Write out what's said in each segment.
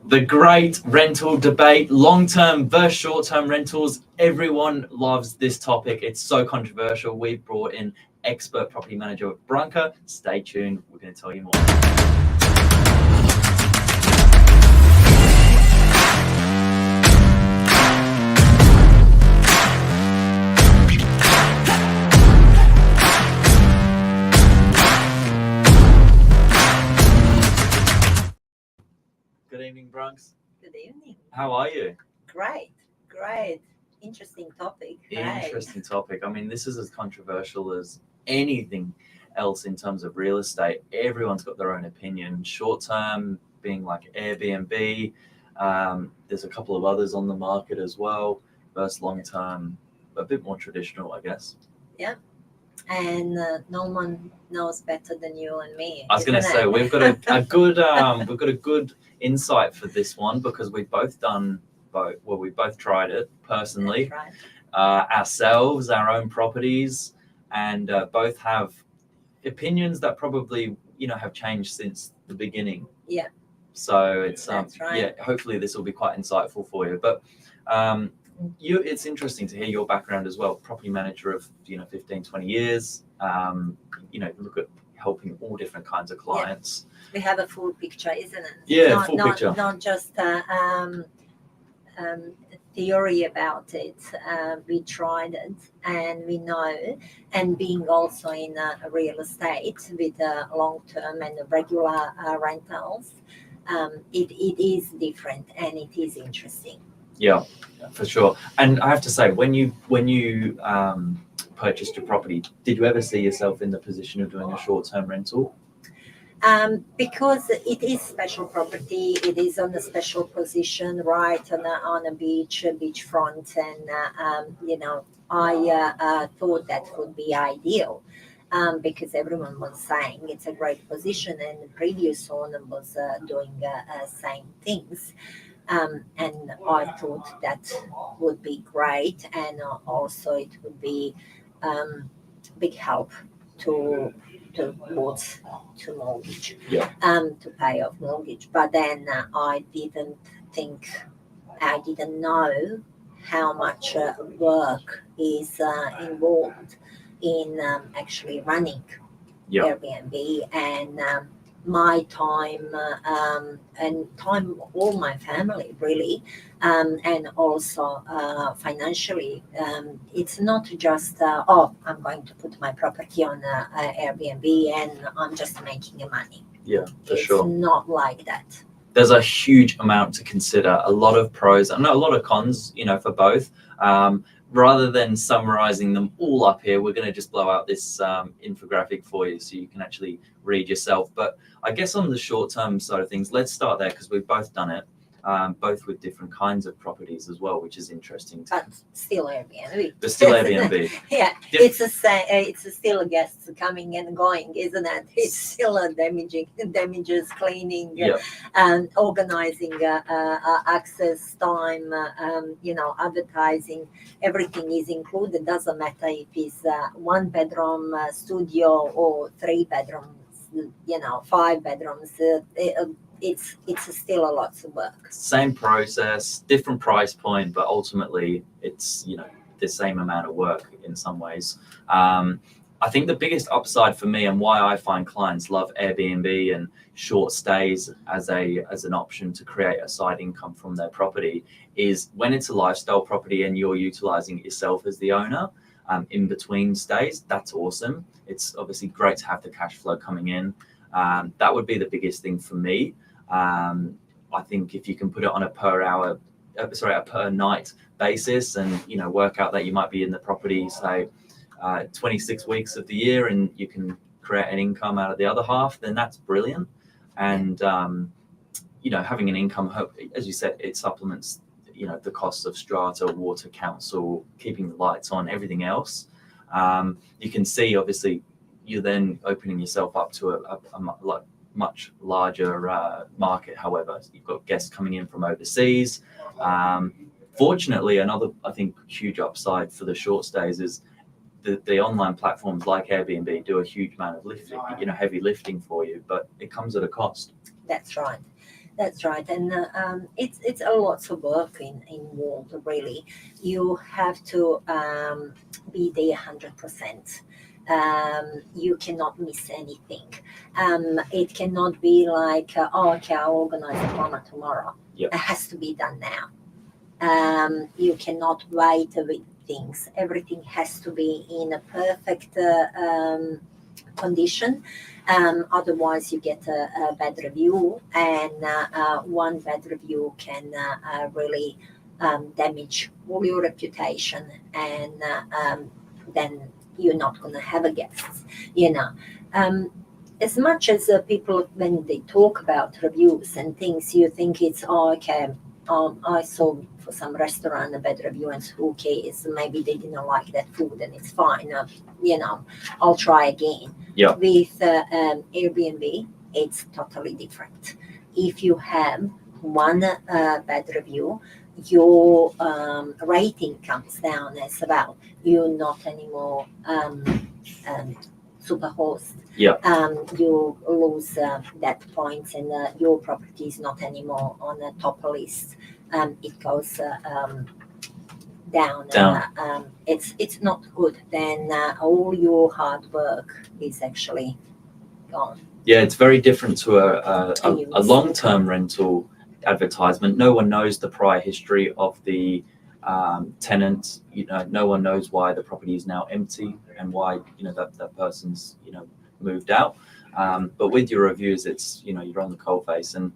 The great rental debate, long-term versus short-term rentals. Everyone loves this topic. It's so controversial. We've brought in expert property manager of BRANKA. Stay tuned. We're going to tell you more. Good evening, Bronx. Good evening. How are you? Great. Interesting topic. Interesting topic. I mean, this is as controversial as anything else in terms of real estate. Everyone's got their own opinion. Short term being like Airbnb. There's a couple of others on the market as well. Versus long term, a bit more traditional, I guess. Yeah. And no one knows better than you and me. I was going to say we've got a good insight for this one because we've both done both. Well, we both tried it personally, right. Ourselves, our own properties, and both have opinions that probably have changed since the beginning. Yeah. So it's That's right. Yeah. Hopefully this will be quite insightful for you. But it's interesting to hear your background as well. Property manager of 15, 20 years. Look at helping all different kinds of clients. Yeah. We have a full picture, isn't it? Yeah, full picture. Not just theory about it. We tried it and we know. And being also in real estate with long-term and regular rentals, it is different and it is interesting. Yeah, for sure. And I have to say, when you purchased your property, did you ever see yourself in the position of doing a short-term rental? Because it is special property, it is on a special position, right on a beachfront, and I thought that would be ideal. Because everyone was saying it's a great position, and the previous owner was doing same things. And I thought that would be great, and also it would be big help towards to mortgage, to pay off mortgage. But then I didn't know how much work is involved in actually running Airbnb, and my time and time of all my family really, and also financially. It's not just I'm going to put my property on Airbnb and I'm just making money. Yeah, for it's sure. Not like that. There's a huge amount to consider, a lot of pros and a lot of cons, for both. Rather than summarizing them all up here, we're going to just blow out this infographic for you so you can actually read yourself. But I guess on the short-term side of things, let's start there because we've both done it, both with different kinds of properties as well, which is interesting. But still Airbnb. But still Airbnb. Yeah, it's still guests coming and going, isn't it? It's still damages, cleaning, and organizing access time, advertising. Everything is included. Doesn't matter if it's 1 bedroom studio or 3 bedrooms, 5 bedrooms. It's still a lot of work. Same process, different price point, but ultimately it's the same amount of work in some ways. I think the biggest upside for me and why I find clients love Airbnb and short stays as an option to create a side income from their property is when it's a lifestyle property and you're utilizing it yourself as the owner in between stays. That's awesome. It's obviously great to have the cash flow coming in. That would be the biggest thing for me. I think if you can put it on a per night basis and work out that you might be in the property say 26 weeks of the year and you can create an income out of the other half, then that's brilliant. And having an income, as you said, it supplements the costs of strata, water, council, keeping the lights on, everything else. You can see obviously you're then opening yourself up to a much larger market. However, you've got guests coming in from overseas. Fortunately, another I think huge upside for the short stays is the online platforms like Airbnb do a huge amount of lifting, heavy lifting for you, but it comes at a cost. That's right. That's right, and it's a lot of work involved. Really, you have to be there 100%. You cannot miss anything. It cannot be like, oh, okay, I'll organize a plumber tomorrow. Yep. It has to be done now. You cannot wait with things. Everything has to be in a perfect condition. Otherwise, you get a bad review, and one bad review can really damage all your reputation, and then you're not going to have a guest. As much as people, when they talk about reviews and things, you think it's, oh, okay, I saw for some restaurant a bad review, and who cares? Maybe they didn't like that food, and it's fine. I'll try again. Yeah. With Airbnb, it's totally different. If you have one bad review, your rating comes down as well. You're not anymore super host. Yeah. You lose that points, and your property is not anymore on the top list. It goes down. It's not good. Then all your hard work is actually gone. Yeah, it's very different to a long-term rental advertisement. No one knows the prior history of the tenant. No one knows why the property is now empty and why that person's moved out. But with your reviews, it's you're on the coalface, and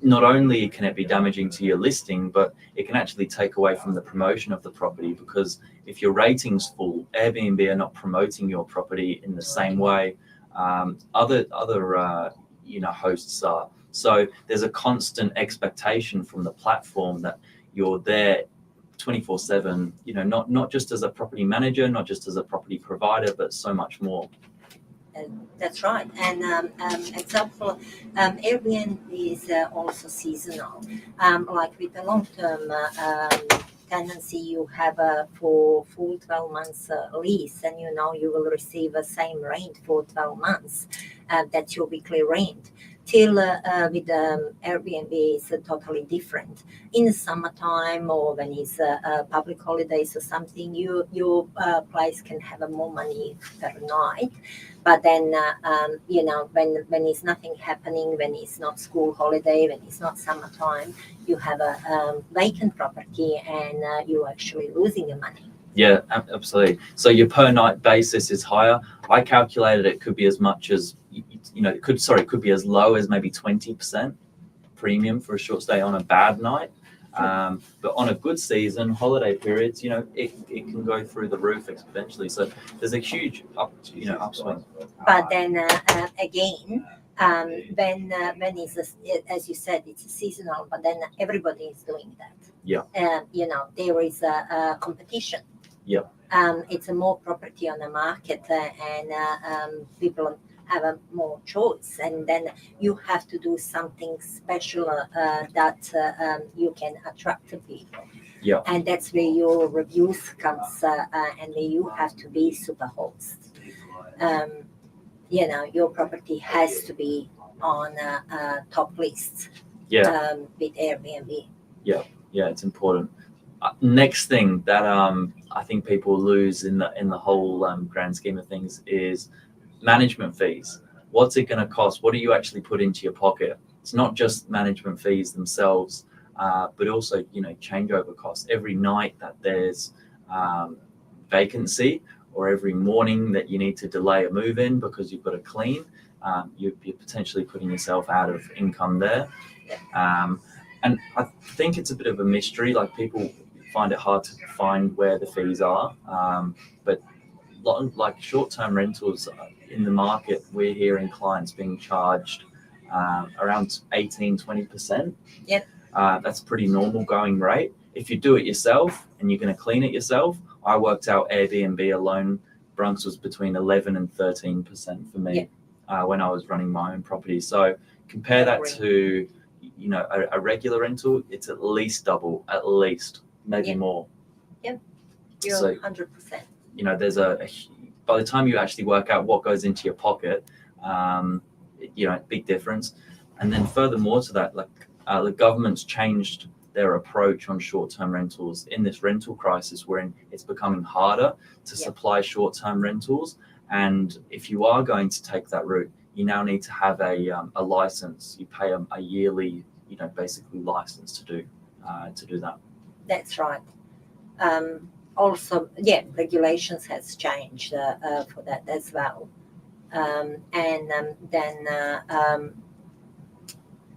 not only can it be damaging to your listing, but it can actually take away from the promotion of the property, because if your rating's full, Airbnb are not promoting your property in the same way other hosts are. So there's a constant expectation from the platform that you're there 24/7, not just as a property manager, not just as a property provider, but so much more. That's right. And example, Airbnb is also seasonal. Like with the long-term tenancy, you have for full 12 months lease, and you will receive the same rent for 12 months. That's your weekly rent. Till with Airbnb is totally different. In the summertime, or when it's public holidays or something, your place can have more money per night. But then, when it's nothing happening, when it's not school holiday, when it's not summertime, you have a vacant property, and you're actually losing your money. Yeah, absolutely. So your per night basis is higher. I calculated it could be as much as, it could be as low as maybe 20% premium for a short stay on a bad night. But on a good season, holiday periods, it can go through the roof exponentially. So there's a huge upswing. But then again, when it's as you said, it's seasonal, but then everybody is doing that. Yeah. There is a competition. Yeah. It's a more property on the market, and people have more choice, and then you have to do something special that you can attract the people. Yeah. And that's where your reviews comes, and where you have to be super host. Your property has to be on a top list. Yeah. With Airbnb. Yeah, it's important. Next thing that I think people lose in the whole grand scheme of things is management fees. What's it going to cost? What do you actually put into your pocket? It's not just management fees themselves, but also changeover costs. Every night that there's vacancy, or every morning that you need to delay a move in because you've got to clean, you're potentially putting yourself out of income there. And I think it's a bit of a mystery. Like, people find it hard to find where the fees are. But like short-term rentals in the market, we're hearing clients being charged around 18-20%. Yep. That's pretty normal going rate. If you do it yourself and you're going to clean it yourself, I worked out Airbnb alone, Bronx was between 11 and 13% for me. Yep. When I was running my own property. So compare that to a regular rental, it's at least double, maybe more. Yep. You're 100%. There's by the time you actually work out what goes into your pocket, big difference. And then furthermore to that, like the government's changed their approach on short-term rentals in this rental crisis, wherein it's becoming harder to supply short-term rentals. And if you are going to take that route, you now need to have a license. You pay a yearly, basically license to do that. That's right. Also, regulations has changed for that as well. Then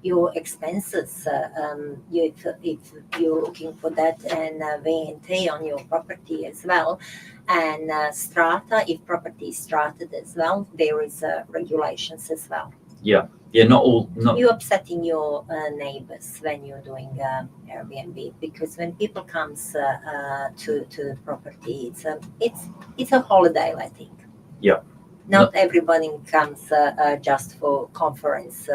your expenses, if you're looking for that, and VAT on your property as well, and strata, if property is strated as well, there is regulations as well. Yeah, not You're upsetting your neighbors when you're doing Airbnb, because when people comes to the property, it's a holiday, I think. Yeah. Not everybody comes just for conference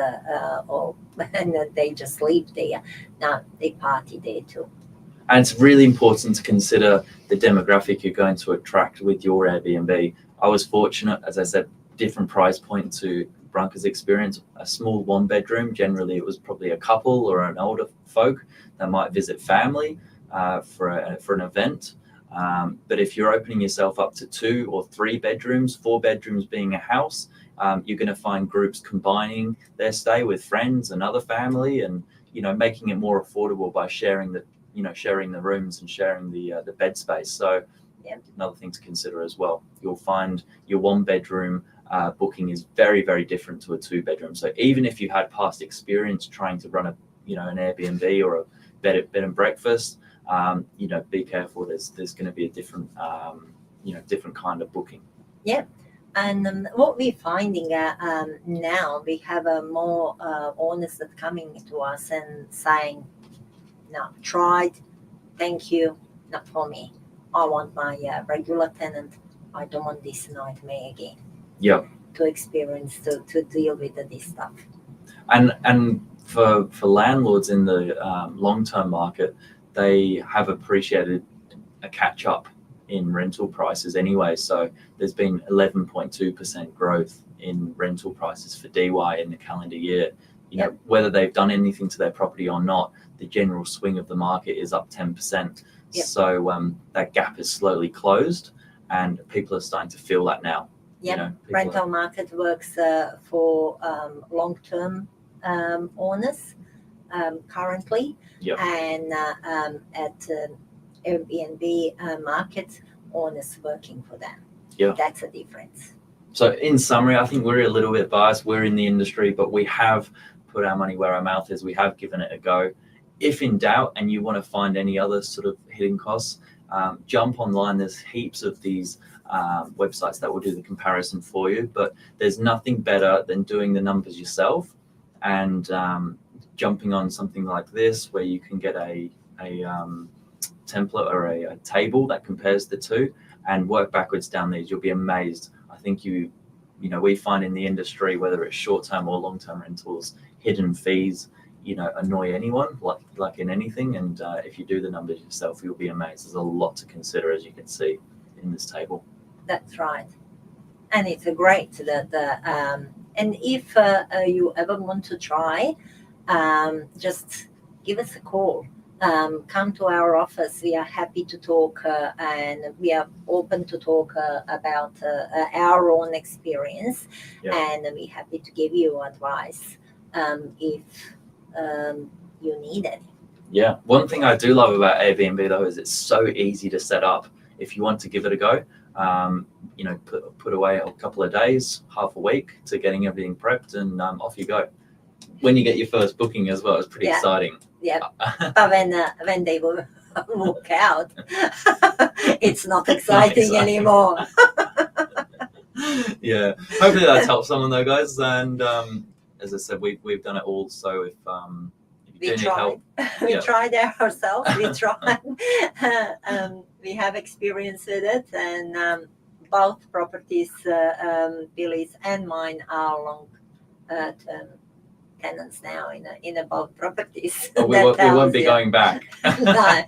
or and they just live there. No, they party there too. And it's really important to consider the demographic you're going to attract with your Airbnb. I was fortunate, as I said, different price point to Branka's experience. A small one bedroom, generally it was probably a couple or an older folk that might visit family for an event. But if you're opening yourself up to 2 or 3 bedrooms, 4 bedrooms being a house, you're going to find groups combining their stay with friends and other family, and making it more affordable by sharing the rooms and sharing the bed space. So another thing to consider as well. You'll find your 1 bedroom booking is very, very different to a 2 bedroom. So even if you had past experience trying to run an Airbnb or a bed and breakfast, be careful. There's going to be a different different kind of booking. Yeah. And what we're finding now, we have more owners that coming to us and saying, no, tried, thank you, not for me. I want my regular tenant. I don't want this nightmare again. Yeah. To experience, to deal with this stuff. And for landlords in the long-term market, they have appreciated a catch-up in rental prices anyway. So there's been 11.2% growth in rental prices for DY in the calendar year. Whether they've done anything to their property or not, the general swing of the market is up 10%. So that gap is slowly closed, and people are starting to feel that now. Rental market works for long-term owners currently, and at Airbnb market, owners working for them. That's a difference. So in summary, I think we're a little bit biased. We're in the industry, but we have put our money where our mouth is. We have given it a go. If in doubt and you want to find any other sort of hidden costs, jump online. There's heaps of these websites that will do the comparison for you, but there's nothing better than doing the numbers yourself and jumping on something like this, where you can get a template or a table that compares the two and work backwards down these. You'll be amazed. I think we find in the industry, whether it's short-term or long-term rentals, hidden fees annoy anyone, like in anything. And if you do the numbers yourself, you'll be amazed. There's a lot to consider, as you can see in this table. That's right. And it's great that and if you ever want to try, just give us a call. Come to our office. We are happy to talk, and we are open to talk about our own experience, and we're happy to give you advice if you need it. Yeah, one thing I do love about Airbnb though is it's so easy to set up. If you want to give it a go, put away a couple of days, half a week to getting everything prepped, and off you go. When you get your first booking as well, it's pretty exciting. Yeah, but when they will walk out, it's not exciting anymore. Yeah, hopefully that's helped someone though, guys. And as I said, we've done it all. So if you do need help, we tried ourselves. We tried. We have experience with it, and both properties, Billy's and mine, are long-term tenants now in both properties. Oh, we won't be going back. No.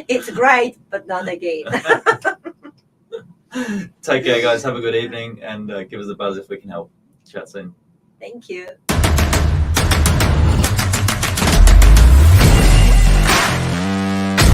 It's great, but not again. Take care, guys. Have a good evening, and give us a buzz if we can help. Chat soon. Thank you.